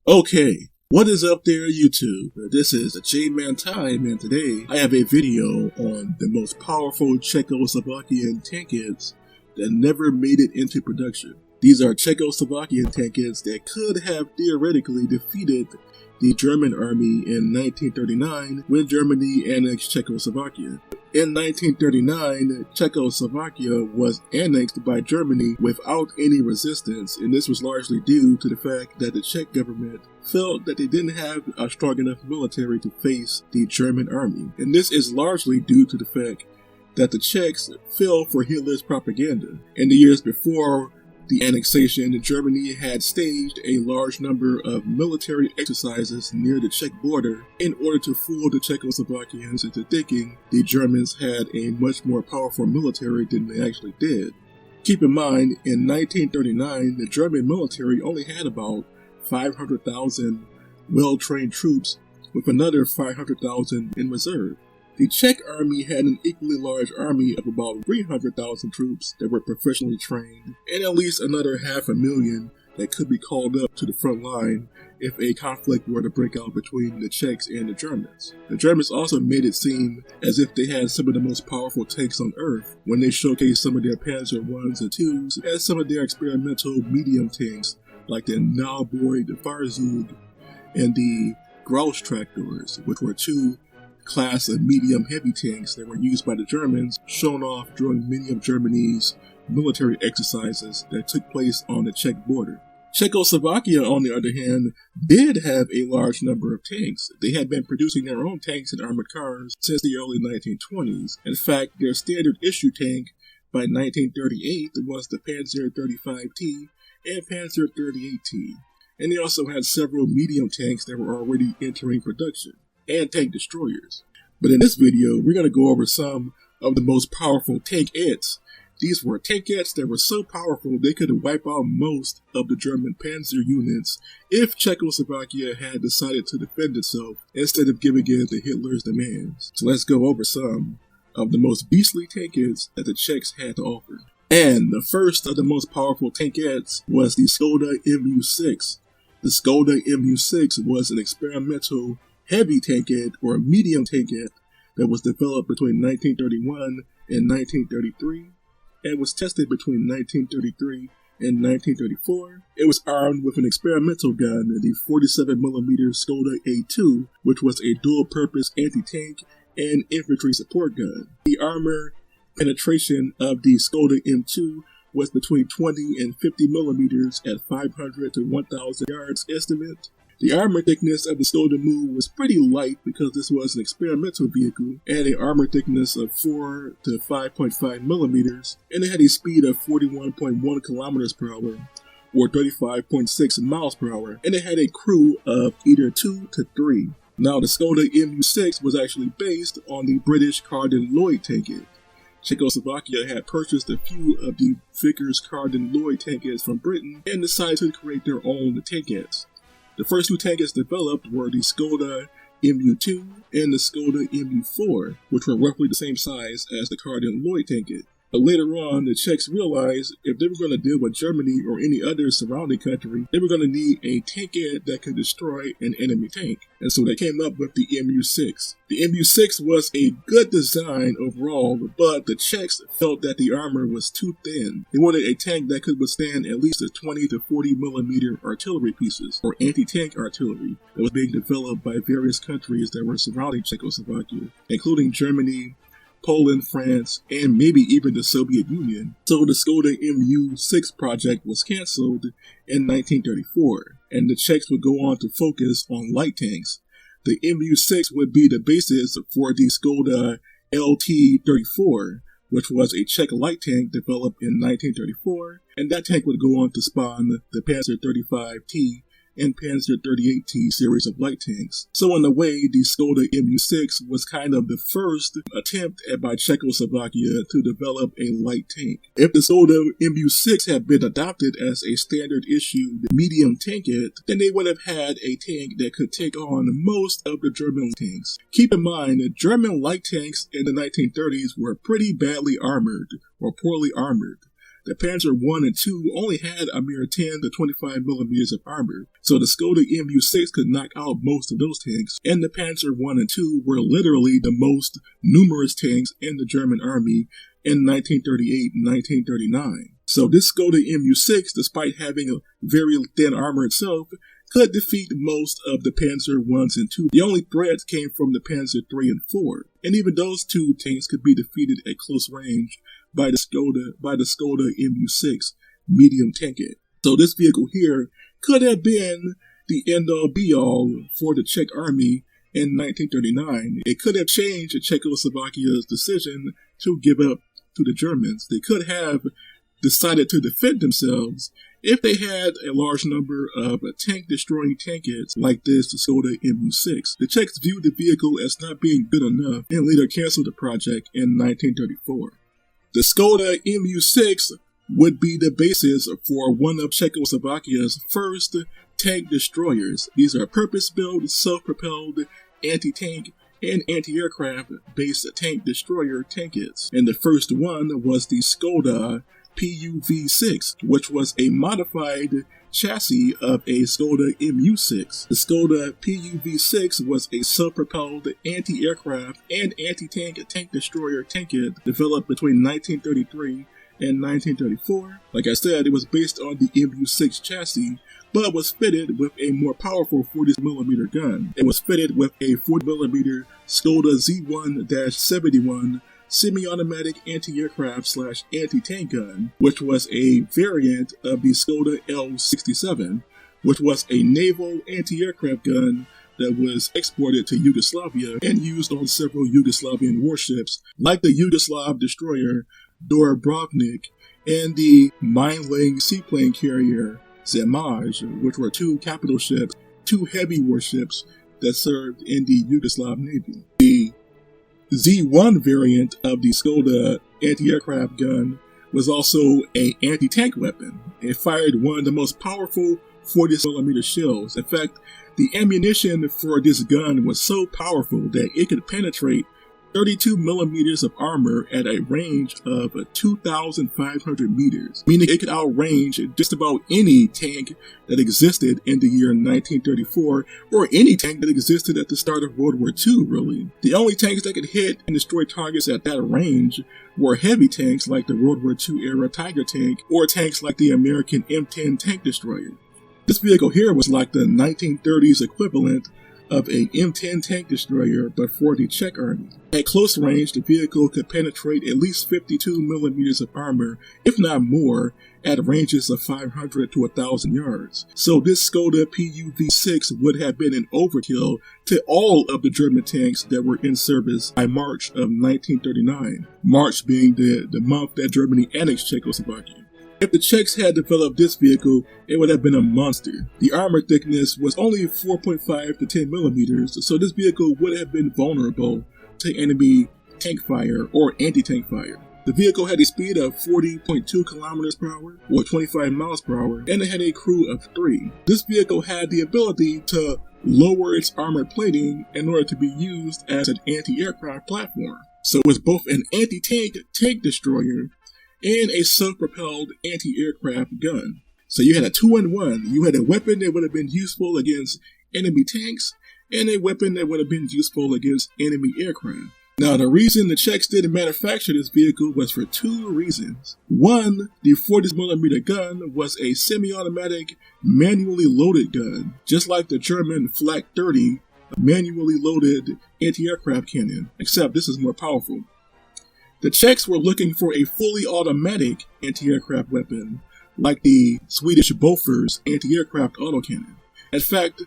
Okay, what is up there, YouTube? This is the J-Man Time, and today I have a video on the most powerful Czechoslovakian tankettes that never made it into production. These are Czechoslovakian tankettes that could have theoretically defeated the German army in 1939 when Germany annexed Czechoslovakia. In 1939, Czechoslovakia was annexed by Germany without any resistance, and this was largely due to the fact that the Czech government felt that they didn't have a strong enough military to face the German army. And this is largely due to the fact that the Czechs fell for Hitler's propaganda. In the years before the annexation, Germany had staged a large number of military exercises near the Czech border in order to fool the Czechoslovakians into thinking the Germans had a much more powerful military than they actually did. Keep in mind, in 1939, the German military only had about 500,000 well-trained troops, with another 500,000 in reserve. The Czech army had an equally large army of about 300,000 troops that were professionally trained, and at least another 500,000 that could be called up to the front line if a conflict were to break out between the Czechs and the Germans. The Germans also made it seem as if they had some of the most powerful tanks on Earth when they showcased some of their Panzer 1s and 2s and some of their experimental medium tanks like the Nauboy, the Farzug, and the Gross tractors, which were two class of medium heavy tanks that were used by the Germans, shown off during many of Germany's military exercises that took place on the Czech border. Czechoslovakia, on the other hand, did have a large number of tanks. They had been producing their own tanks and armored cars since the early 1920s. In fact, their standard issue tank by 1938 was the Panzer 35T and Panzer 38T. And they also had several medium tanks that were already entering production, and tank destroyers. But in this video, we're going to go over some of the most powerful tankettes. These were tankettes that were so powerful they could wipe out most of the German Panzer units if Czechoslovakia had decided to defend itself instead of giving in to Hitler's demands. So let's go over some of the most beastly tankettes that the Czechs had to offer. And the first of the most powerful tankettes was the Skoda Mu6. The Skoda Mu6 was an experimental heavy tankette or medium tankette that was developed between 1931 and 1933 and was tested between 1933 and 1934. It was armed with an experimental gun, the 47mm Skoda A2, which was a dual-purpose anti-tank and infantry support gun. The armor penetration of the Skoda M2 was between 20 and 50 millimeters at 500 to 1,000 yards estimate. The armor thickness of the Skoda Mu was pretty light because this was an experimental vehicle, and an armor thickness of 4 to 5.5 millimeters, and it had a speed of 41.1 kilometers per hour, or 35.6 miles per hour, and it had a crew of either 2 to 3. Now, the Skoda Mu6 was actually based on the British Carden-Loyd tankette. Czechoslovakia had purchased a few of the Vickers Carden-Loyd tankettes from Britain and decided to create their own tankettes. The first two tankettes developed were the Skoda Mu2 and the Skoda Mu4, which were roughly the same size as the Carden-Loyd tankette. But later on, the Czechs realized if they were going to deal with Germany or any other surrounding country, they were going to need a tankette that could destroy an enemy tank. And so they came up with the Mu6. The Mu6 was a good design overall, but the Czechs felt that the armor was too thin. They wanted a tank that could withstand at least a 20 to 40 millimeter artillery pieces, or anti-tank artillery, that was being developed by various countries that were surrounding Czechoslovakia, including Germany, Poland, France, and maybe even the Soviet Union. So the Skoda Mu6 project was cancelled in 1934, and the Czechs would go on to focus on light tanks. The Mu6 would be the basis for the Skoda LT-34, which was a Czech light tank developed in 1934, and that tank would go on to spawn the Panzer 35T and Panzer 38T series of light tanks. So in a way, the Skoda Mu6 was kind of the first attempt by Czechoslovakia to develop a light tank. If the Skoda Mu6 had been adopted as a standard issue medium tankette, then they would have had a tank that could take on most of the German tanks. Keep in mind that German light tanks in the 1930s were pretty badly armored or poorly armored. The Panzer I and II only had a mere 10 to 25 millimeters of armor, so the Skoda Mu6 could knock out most of those tanks, and the Panzer I and II were literally the most numerous tanks in the German army in 1938 and 1939. So this Skoda Mu6, despite having a very thin armor itself, could defeat most of the Panzer Is and II. The only threats came from the Panzer III and IV, and even those two tanks could be defeated at close range by the Skoda Mu6 medium tankette. So this vehicle here could have been the end-all be-all for the Czech army in 1939. It could have changed Czechoslovakia's decision to give up to the Germans. They could have decided to defend themselves if they had a large number of tank-destroying tankettes like this, the Skoda Mu6. The Czechs viewed the vehicle as not being good enough and later canceled the project in 1934. The Skoda Mu6 would be the basis for one of Czechoslovakia's first tank destroyers. These are purpose-built, self-propelled, anti-tank, and anti-aircraft based tank destroyer tankettes. And the first one was the Skoda PUV6, which was a modified chassis of a Skoda Mu6. The Skoda PUV6 was a self-propelled anti-aircraft and anti-tank tank destroyer tankette developed between 1933 and 1934. Like I said, it was based on the Mu6 chassis, but was fitted with a more powerful 40mm gun. It was fitted with a 40mm Skoda Z1-71 semi-automatic anti-aircraft / anti-tank gun, which was a variant of the Skoda L67, which was a naval anti-aircraft gun that was exported to Yugoslavia and used on several Yugoslavian warships, like the Yugoslav destroyer Dubrovnik and the mine-laying seaplane carrier Zemaj, which were two capital ships, two heavy warships that served in the Yugoslav Navy. The Z1 variant of the Skoda anti-aircraft gun was also an anti-tank weapon. It fired one of the most powerful 40mm shells. In fact, the ammunition for this gun was so powerful that it could penetrate 32mm of armor at a range of 2,500 meters, meaning it could outrange just about any tank that existed in the year 1934, or any tank that existed at the start of World War II, really. The only tanks that could hit and destroy targets at that range were heavy tanks like the World War II era Tiger tank, or tanks like the American M10 tank destroyer. This vehicle here was like the 1930s equivalent of a M10 tank destroyer, but for the Czech army. At close range, the vehicle could penetrate at least 52mm of armor, if not more, at ranges of 500 to 1,000 yards. So this Skoda PUV6 would have been an overkill to all of the German tanks that were in service by March of 1939, March being the month that Germany annexed Czechoslovakia. If the Czechs had developed this vehicle, it would have been a monster. The armor thickness was only 4.5 to 10 millimeters, so this vehicle would have been vulnerable to enemy tank fire or anti-tank fire. The vehicle had a speed of 40.2 kilometers per hour, or 25 miles per hour, and it had a crew of 3. This vehicle had the ability to lower its armor plating in order to be used as an anti-aircraft platform. So it was both an anti-tank tank destroyer and a self-propelled anti-aircraft gun. So you had a 2-in-1. You had a weapon that would have been useful against enemy tanks, and a weapon that would have been useful against enemy aircraft. Now, the reason the Czechs didn't manufacture this vehicle was for 2 reasons. One, the 40mm gun was a semi-automatic, manually loaded gun, just like the German Flak 30 manually loaded anti-aircraft cannon, except this is more powerful. The Czechs were looking for a fully automatic anti-aircraft weapon, like the Swedish Bofors anti-aircraft autocannon. In fact,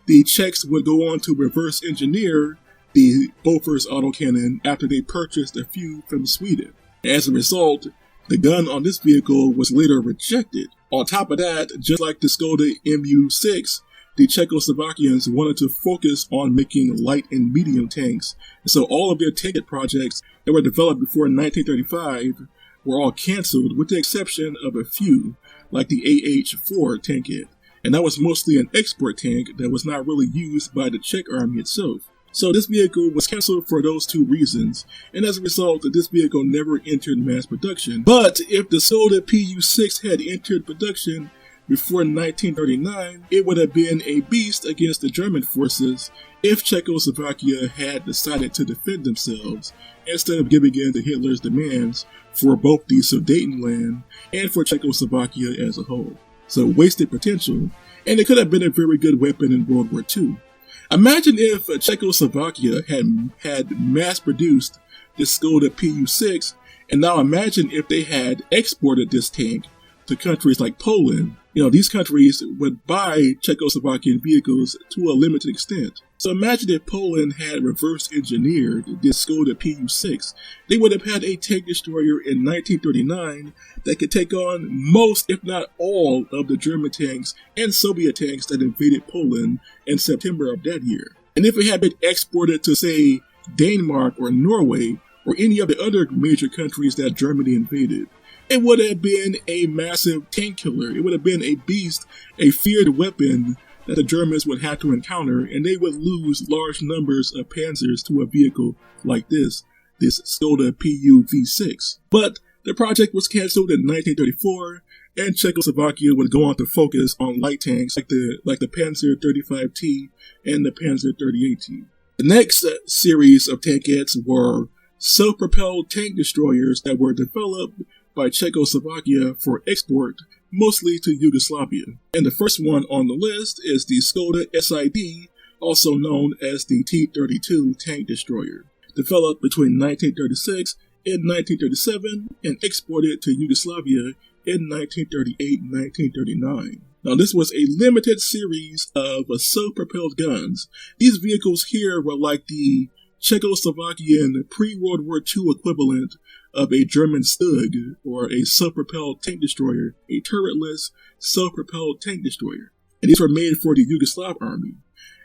the Czechs would go on to reverse engineer the Bofors autocannon after they purchased a few from Sweden. As a result, the gun on this vehicle was later rejected. On top of that, just like the Skoda Mu6, the Czechoslovakians wanted to focus on making light and medium tanks, and so all of their tankette projects that were developed before 1935 were all cancelled, with the exception of a few, like the AH-4 tankette, and that was mostly an export tank that was not really used by the Czech army itself. So this vehicle was cancelled for those two reasons, and as a result, this vehicle never entered mass production. But if the Skoda Mu6 had entered production before 1939, it would have been a beast against the German forces if Czechoslovakia had decided to defend themselves instead of giving in to Hitler's demands for both the Sudetenland and for Czechoslovakia as a whole. So wasted potential, and it could have been a very good weapon in World War II. Imagine if Czechoslovakia had mass-produced the Skoda Mu6, and now imagine if they had exported this tank to countries like Poland. These countries would buy Czechoslovakian vehicles to a limited extent. So imagine if Poland had reverse-engineered this Skoda Mu6. They would have had a tank destroyer in 1939 that could take on most, if not all, of the German tanks and Soviet tanks that invaded Poland in September of that year. And if it had been exported to, say, Denmark or Norway or any of the other major countries that Germany invaded, it would have been a massive tank killer. It would have been a beast, a feared weapon that the Germans would have to encounter, and they would lose large numbers of Panzers to a vehicle like this Skoda Mu6. But the project was cancelled in 1934, and Czechoslovakia would go on to focus on light tanks like the Panzer 35T and the Panzer 38T. The next series of tankettes were self-propelled tank destroyers that were developed by Czechoslovakia for export, mostly to Yugoslavia. And the first one on the list is the Skoda SID, also known as the T-32 tank destroyer, developed between 1936 and 1937 and exported to Yugoslavia in 1938-1939. Now, this was a limited series of self-propelled guns. These vehicles here were like the Czechoslovakian pre-World War II equivalent of a German Stug, or a self-propelled tank destroyer, a turretless self-propelled tank destroyer. And these were made for the Yugoslav army.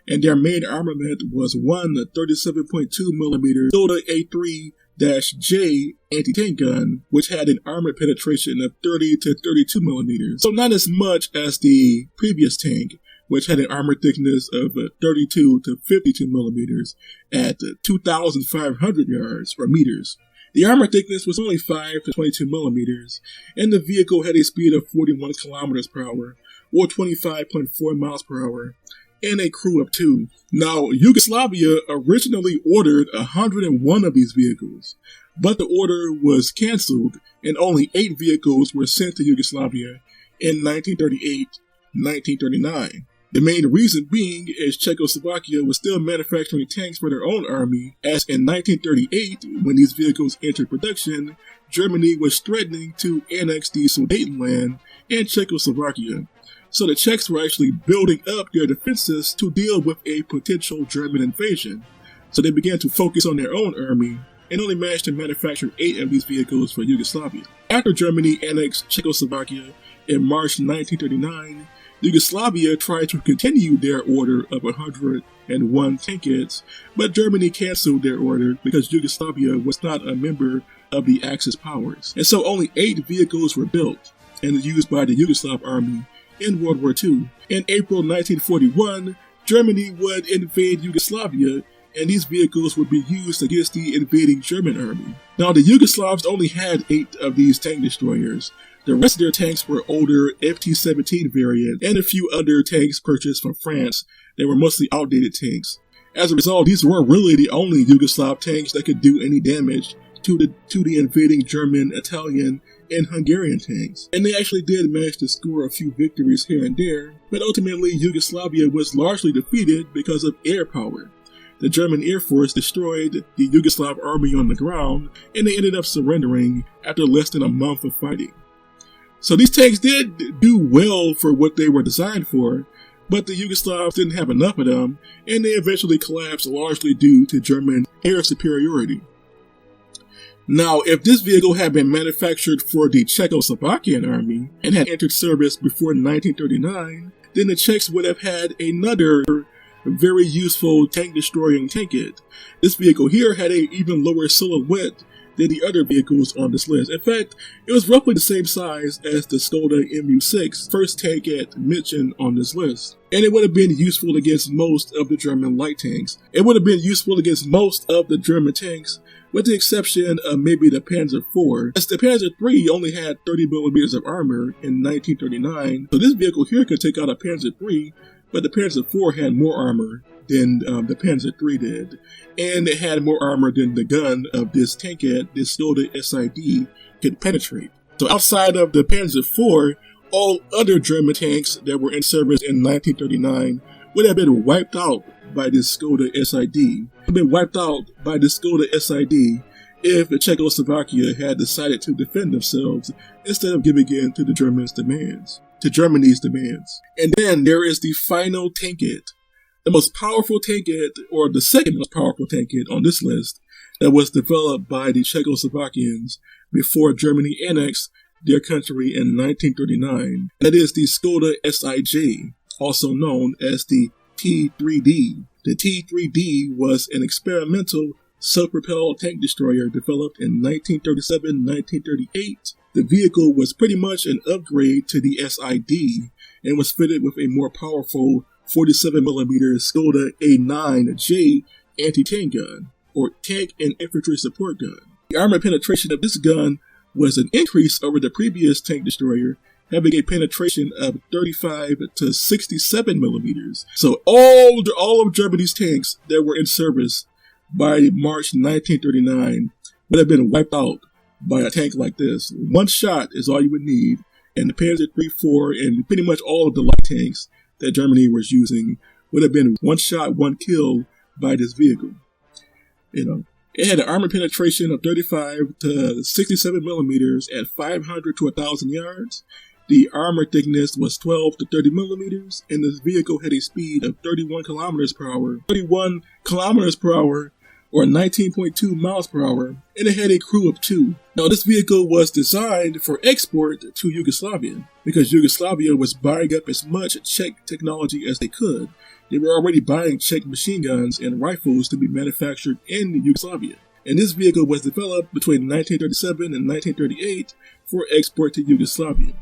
And their main armament was one 37.2mm Skoda A3-J anti-tank gun, which had an armor penetration of 30 to 32mm. So not as much as the previous tank, which had an armor thickness of 32 to 52mm at 2,500 yards or meters. The armor thickness was only 5 to 22mm, and the vehicle had a speed of 41 km per hour, or 25.4 miles per hour, and a crew of 2. Now, Yugoslavia originally ordered 101 of these vehicles, but the order was cancelled, and only 8 vehicles were sent to Yugoslavia in 1938-1939. The main reason being is Czechoslovakia was still manufacturing tanks for their own army, as in 1938, when these vehicles entered production, Germany was threatening to annex the Sudetenland and Czechoslovakia. So the Czechs were actually building up their defenses to deal with a potential German invasion. So they began to focus on their own army and only managed to manufacture 8 of these vehicles for Yugoslavia. After Germany annexed Czechoslovakia in March 1939, Yugoslavia tried to continue their order of 101 tankettes, but Germany cancelled their order because Yugoslavia was not a member of the Axis powers. And so only 8 vehicles were built and used by the Yugoslav army in World War II. In April 1941, Germany would invade Yugoslavia, and these vehicles would be used against the invading German army. Now, the Yugoslavs only had 8 of these tank destroyers. The rest of their tanks were older FT-17 variant and a few other tanks purchased from France. They were mostly outdated tanks. As a result, these were really the only Yugoslav tanks that could do any damage to the invading German, Italian, and Hungarian tanks. And they actually did manage to score a few victories here and there, but ultimately Yugoslavia was largely defeated because of air power. The German Air Force destroyed the Yugoslav army on the ground, and they ended up surrendering after less than a month of fighting. So these tanks did do well for what they were designed for, but the Yugoslavs didn't have enough of them, and they eventually collapsed largely due to German air superiority. Now, if this vehicle had been manufactured for the Czechoslovakian army and had entered service before 1939, then the Czechs would have had another very useful tank-destroying tankette. This vehicle here had an even lower silhouette than the other vehicles on this list. In fact, it was roughly the same size as the Skoda Mu6, first tankette mentioned on this list. And it would have been useful against most of the German light tanks. It would have been useful against most of the German tanks, with the exception of maybe the Panzer IV, as the Panzer III only had 30mm of armor in 1939, so this vehicle here could take out a Panzer III, but the Panzer IV had more armor than the Panzer III did, and it had more armor than the gun of this tankette, this Skoda SID, could penetrate. So outside of the Panzer IV, all other German tanks that were in service in 1939 would have been wiped out by this Skoda SID. Have been wiped out by the Skoda SID if Czechoslovakia had decided to defend themselves instead of giving in to the Germany's demands. And then there is the final tankette, the most powerful tankette, or the second most powerful tankette on this list, that was developed by the Czechoslovakians before Germany annexed their country in 1939. That is the Skoda SIJ, also known as the T3D. The T3D was an experimental self-propelled tank destroyer developed in 1937-1938. The vehicle was pretty much an upgrade to the SID and was fitted with a more powerful 47mm Skoda A9J anti-tank gun, or tank and infantry support gun. The armor penetration of this gun was an increase over the previous tank destroyer, having a penetration of 35 to 67mm. So all of Germany's tanks that were in service by March 1939 would have been wiped out by a tank like this. One shot is all you would need, and the Panzer III, IV, and pretty much all of the light tanks that Germany was using would have been one shot, one kill by this vehicle. It had an armor penetration of 35 to 67mm at 500 to 1,000 yards. The armor thickness was 12 to 30mm, and this vehicle had a speed of 31 kilometers per hour. 31 kilometers per hour, or 19.2 miles per hour, and it had a crew of 2. Now, this vehicle was designed for export to Yugoslavia, because Yugoslavia was buying up as much Czech technology as they could. They were already buying Czech machine guns and rifles to be manufactured in Yugoslavia. And this vehicle was developed between 1937 and 1938 for export to Yugoslavia.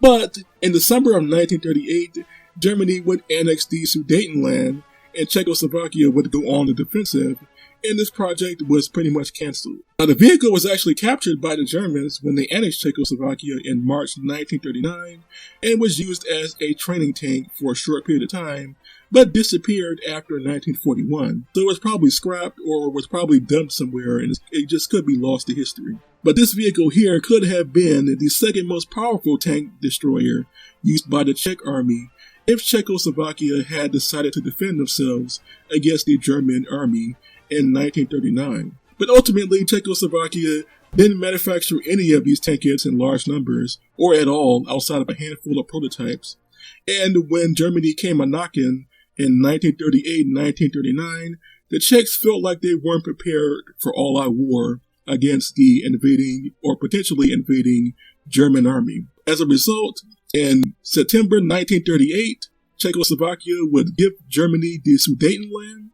But in the summer of 1938, Germany would annex the Sudetenland, and Czechoslovakia would go on the defensive, and this project was pretty much cancelled. Now, the vehicle was actually captured by the Germans when they annexed Czechoslovakia in March 1939, and was used as a training tank for a short period of time, but disappeared after 1941. So it was probably scrapped or was probably dumped somewhere, and it just could be lost to history. But this vehicle here could have been the second most powerful tank destroyer used by the Czech army if Czechoslovakia had decided to defend themselves against the German army in 1939. But ultimately, Czechoslovakia didn't manufacture any of these tankettes in large numbers, or at all, outside of a handful of prototypes. And when Germany came a-knocking in 1938 and 1939, the Czechs felt like they weren't prepared for all-out war against the invading, or potentially invading, German army. As a result, in September 1938, Czechoslovakia would give Germany the Sudetenland,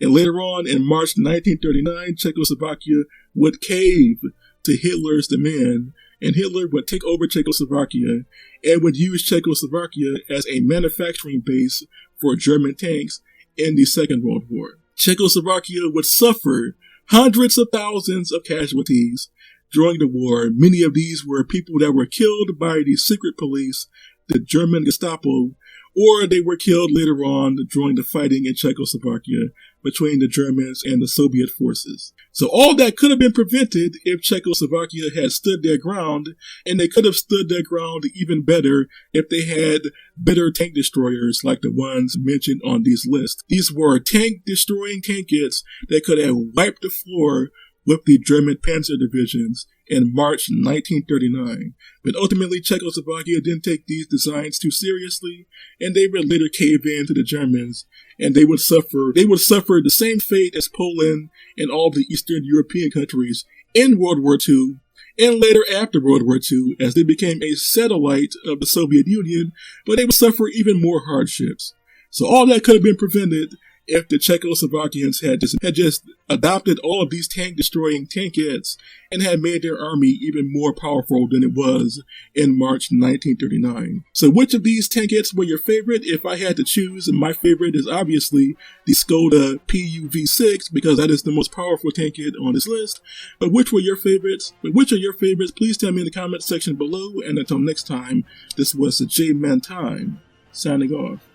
and later on, in March 1939, Czechoslovakia would cave to Hitler's demand, and Hitler would take over Czechoslovakia and would use Czechoslovakia as a manufacturing base for German tanks in the Second World War. Czechoslovakia would suffer hundreds of thousands of casualties during the war. Many of these were people that were killed by the secret police, the German Gestapo, or they were killed later on during the fighting in Czechoslovakia between the Germans and the Soviet forces. So all that could have been prevented if Czechoslovakia had stood their ground, and they could have stood their ground even better if they had better tank destroyers like the ones mentioned on these lists. These were tank-destroying tankettes that could have wiped the floor with the German Panzer divisions in March 1939. But ultimately, Czechoslovakia didn't take these designs too seriously, and they would later cave in to the Germans, and they would suffer the same fate as Poland and all the Eastern European countries in World War II, and later after World War II, as they became a satellite of the Soviet Union, but they would suffer even more hardships. So all that could have been prevented if the Czechoslovakians had just adopted all of these tank-destroying Tankettes and had made their army even more powerful than it was in March 1939. So which of these Tankettes were your favorite? If I had to choose, my favorite is obviously the Skoda Mu6 because that is the most powerful Tankette on this list. But which were your favorites? Please tell me in the comment section below. And until next time, this was the J-Man Time, signing off.